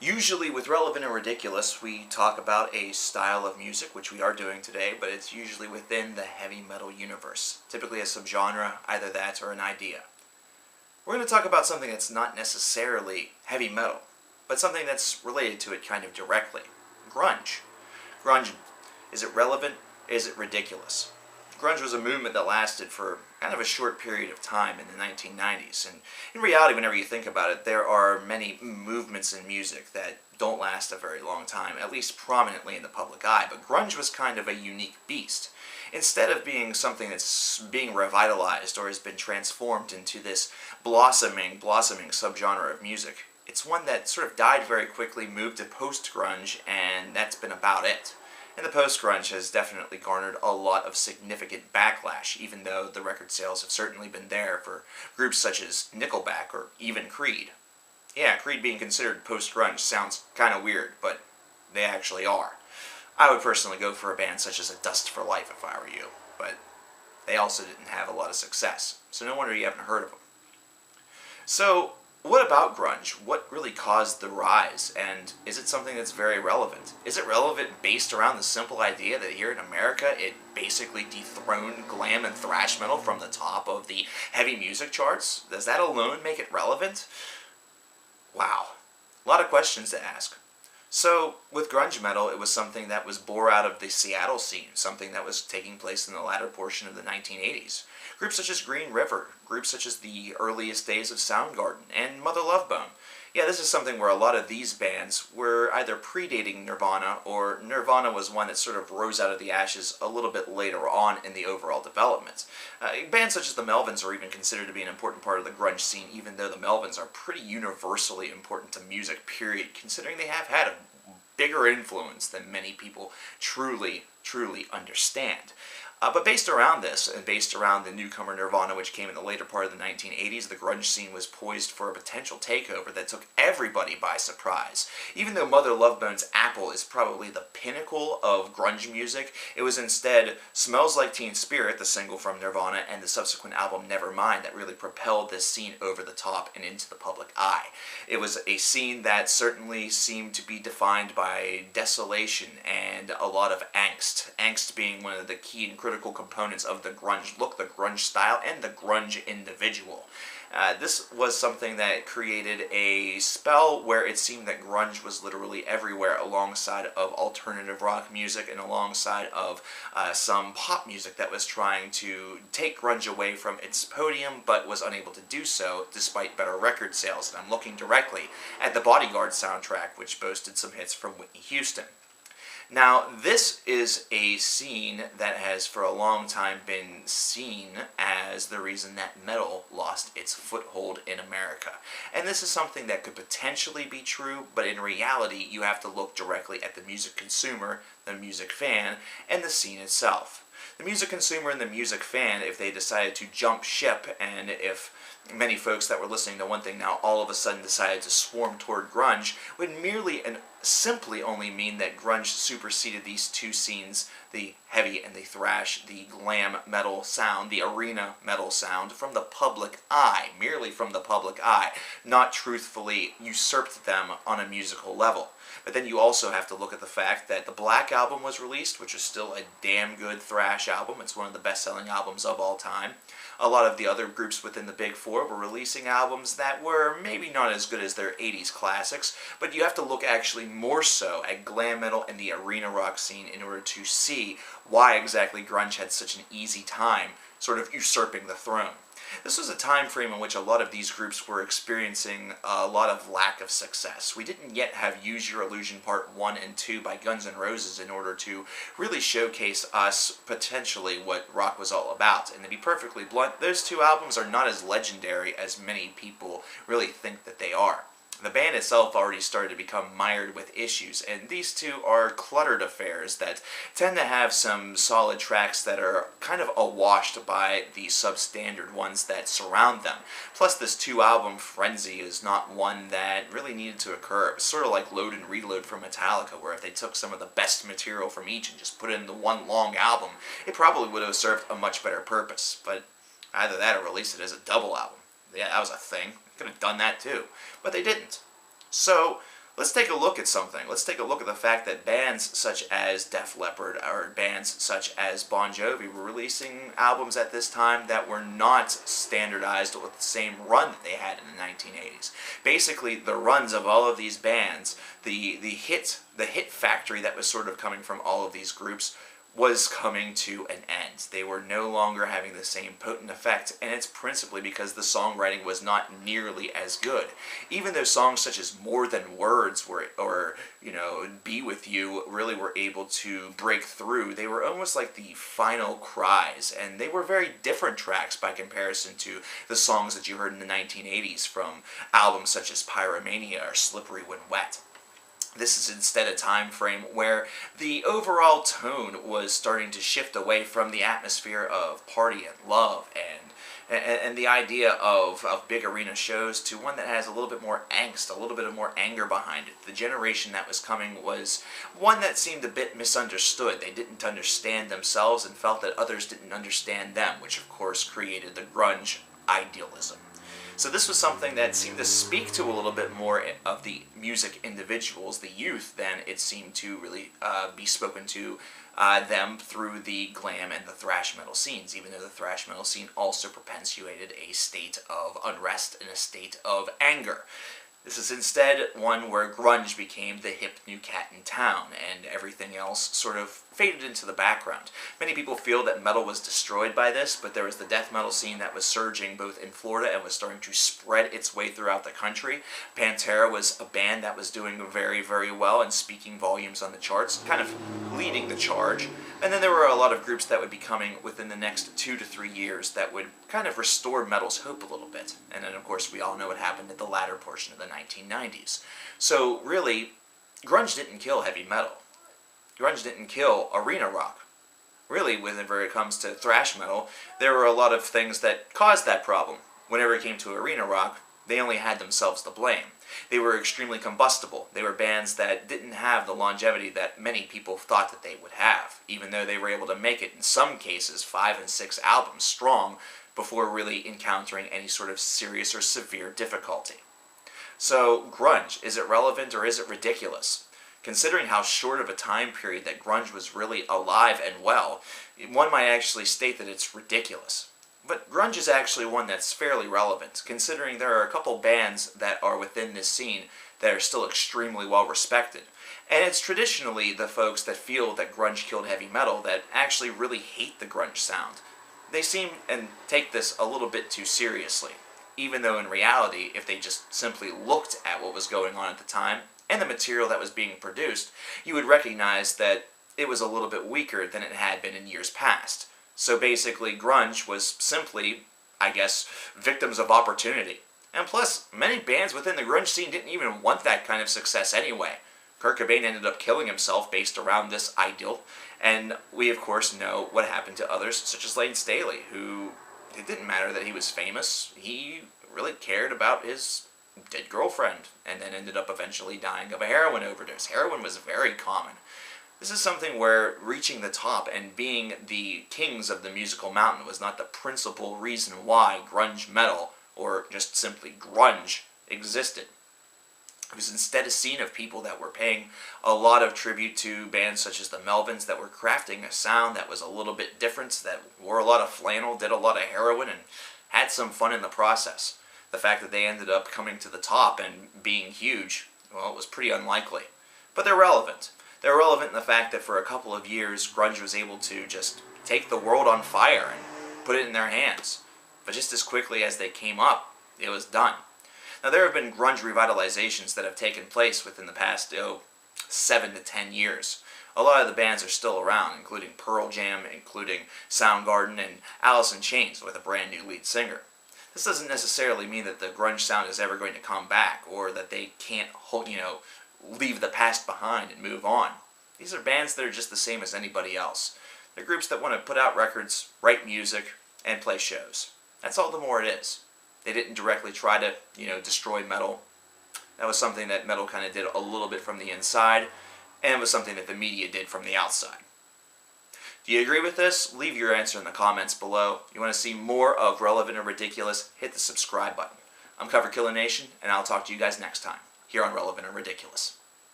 Usually with Relevant and Ridiculous, we talk about a style of music, which we are doing today, but it's usually within the heavy metal universe. Typically a subgenre, either that or an idea. We're going to talk about something that's not necessarily heavy metal, but something that's related to it kind of directly. Grunge. Grunge, is it relevant? Is it ridiculous? Grunge was a movement that lasted for kind of a short period of time in the 1990s, and in reality, whenever you think about it, there are many movements in music that don't last a very long time, at least prominently in the public eye, but grunge was kind of a unique beast. Instead of being something that's being revitalized or has been transformed into this blossoming subgenre of music, it's one that sort of died very quickly, moved to post-grunge, and that's been about it. And the post-grunge has definitely garnered a lot of significant backlash, even though the record sales have certainly been there for groups such as Nickelback or even Creed. Yeah, Creed being considered post-grunge sounds kind of weird, but they actually are. I would personally go for a band such as A Dust for Life if I were you, but they also didn't have a lot of success, so no wonder you haven't heard of them. So, what about grunge? What really caused the rise, and is it something that's very relevant? Is it relevant based around the simple idea that here in America it basically dethroned glam and thrash metal from the top of the heavy music charts? Does that alone make it relevant? Wow. A lot of questions to ask. So, with grunge metal, it was something that was bore out of the Seattle scene, something that was taking place in the latter portion of the 1980s. Groups such as Green River, groups such as the earliest days of Soundgarden, and Mother Love Bone. Yeah, this is something where a lot of these bands were either predating Nirvana, or Nirvana was one that sort of rose out of the ashes a little bit later on in the overall development. Bands such as the Melvins are even considered to be an important part of the grunge scene, even though the Melvins are pretty universally important to music, period, considering they have had a bigger influence than many people truly understand. But based around this, and based around the newcomer Nirvana, which came in the later part of the 1980s, the grunge scene was poised for a potential takeover that took everybody by surprise. Even though Mother Love Bone's Apple is probably the pinnacle of grunge music, it was instead Smells Like Teen Spirit, the single from Nirvana, and the subsequent album Nevermind that really propelled this scene over the top and into the public eye. It was a scene that certainly seemed to be defined by desolation and a lot of angst. Angst being one of the key and critical components of the grunge look, the grunge style, and the grunge individual. This was something that created a spell where it seemed that grunge was literally everywhere, alongside of alternative rock music and alongside of some pop music that was trying to take grunge away from its podium but was unable to do so despite better record sales. And I'm looking directly at the Bodyguard soundtrack, which boasted some hits from Whitney Houston. Now, this is a scene that has for a long time been seen as the reason that metal lost its foothold in America. And this is something that could potentially be true, but in reality, you have to look directly at the music consumer, the music fan, and the scene itself. The music consumer and the music fan, if they decided to jump ship, and if many folks that were listening to one thing now all of a sudden decided to swarm toward grunge, would merely and simply only mean that grunge superseded these two scenes, the heavy and the thrash, the glam metal sound, the arena metal sound, from the public eye, merely from the public eye, not truthfully usurped them on a musical level. But then you also have to look at the fact that the Black Album was released, which is still a damn good thrash album. It's one of the best-selling albums of all time. A lot of the other groups within the Big Four were releasing albums that were maybe not as good as their 80s classics, but you have to look actually more so at glam metal and the arena rock scene in order to see why exactly grunge had such an easy time sort of usurping the throne. This was a time frame in which a lot of these groups were experiencing a lot of lack of success. We didn't yet have Use Your Illusion Part 1 and 2 by Guns N' Roses in order to really showcase us potentially what rock was all about. And to be perfectly blunt, those two albums are not as legendary as many people really think that they are. The band itself already started to become mired with issues, and these two are cluttered affairs that tend to have some solid tracks that are kind of awashed by the substandard ones that surround them. Plus, this two-album frenzy is not one that really needed to occur. It's sort of like Load and Reload from Metallica, where if they took some of the best material from each and just put it into one long album, it probably would have served a much better purpose. But either that or release it as a double album. Yeah, that was a thing. Could have done that too, but they didn't. So, Let's take a look at something. Let's take a look at the fact that bands such as Def Leppard or bands such as Bon Jovi were releasing albums at this time that were not standardized with the same run that they had in the 1980s. Basically, the runs of all of these bands, the hit factory that was sort of coming from all of these groups was coming to an end. They were no longer having the same potent effect, and it's principally because the songwriting was not nearly as good. Even though songs such as More Than Words or Be With You really were able to break through, they were almost like the final cries, and they were very different tracks by comparison to the songs that you heard in the 1980s from albums such as Pyromania or Slippery When Wet. This is instead a time frame where the overall tone was starting to shift away from the atmosphere of party and love and the idea of big arena shows to one that has a little bit more angst, a little bit of more anger behind it. The generation that was coming was one that seemed a bit misunderstood. They didn't understand themselves and felt that others didn't understand them, which of course created the grunge idealism. So this was something that seemed to speak to a little bit more of the music individuals, the youth, than it seemed to really be spoken to them through the glam and the thrash metal scenes, even though the thrash metal scene also perpetuated a state of unrest and a state of anger. This is instead one where grunge became the hip new cat in town, and everything else sort of faded into the background. Many people feel that metal was destroyed by this, but there was the death metal scene that was surging both in Florida and was starting to spread its way throughout the country. Pantera was a band that was doing very, very well and speaking volumes on the charts, kind of leading the charge. And then there were a lot of groups that would be coming within the next 2 to 3 years that would kind of restore metal's hope a little bit. And then, of course, we all know what happened at the latter portion of the 1990s. So, really, grunge didn't kill heavy metal. Grunge didn't kill arena rock. Really, whenever it comes to thrash metal, there were a lot of things that caused that problem. Whenever it came to arena rock, they only had themselves to blame. They were extremely combustible. They were bands that didn't have the longevity that many people thought that they would have, even though they were able to make it, in some cases, 5 and 6 albums strong before really encountering any sort of serious or severe difficulty. So, grunge, is it relevant or is it ridiculous? Considering how short of a time period that grunge was really alive and well, one might actually state that it's ridiculous. But grunge is actually one that's fairly relevant, considering there are a couple bands that are within this scene that are still extremely well respected. And it's traditionally the folks that feel that grunge killed heavy metal that actually really hate the grunge sound. They seem and take this a little bit too seriously, even though in reality, if they just simply looked at what was going on at the time and the material that was being produced, you would recognize that it was a little bit weaker than it had been in years past. So basically, grunge was simply, I guess, victims of opportunity. And plus, many bands within the grunge scene didn't even want that kind of success anyway. Kurt Cobain ended up killing himself based around this ideal, and we of course know what happened to others, such as Lane Staley, who, it didn't matter that he was famous, he really cared about his dead girlfriend, and then ended up eventually dying of a heroin overdose. Heroin was very common. This is something where reaching the top and being the kings of the musical mountain was not the principal reason why grunge metal, or just simply grunge, existed. It was instead a scene of people that were paying a lot of tribute to bands such as the Melvins that were crafting a sound that was a little bit different, that wore a lot of flannel, did a lot of heroin, and had some fun in the process. The fact that they ended up coming to the top and being huge, well, it was pretty unlikely. But they're relevant. They're relevant in the fact that for a couple of years, grunge was able to just take the world on fire and put it in their hands. But just as quickly as they came up, it was done. Now, there have been grunge revitalizations that have taken place within the past 7 to 10 years. A lot of the bands are still around, including Pearl Jam, including Soundgarden, and Alice in Chains with a brand new lead singer. This doesn't necessarily mean that the grunge sound is ever going to come back, or that they can't, leave the past behind and move on. These are bands that are just the same as anybody else. They're groups that want to put out records, write music, and play shows. That's all the more it is. They didn't directly try to, destroy metal. That was something that metal kind of did a little bit from the inside, and it was something that the media did from the outside. Do you agree with this? Leave your answer in the comments below. You want to see more of Relevant or Ridiculous? Hit the subscribe button. I'm CoverkillernNation, and I'll talk to you guys next time. here on Relevant and Ridiculous.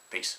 Peace.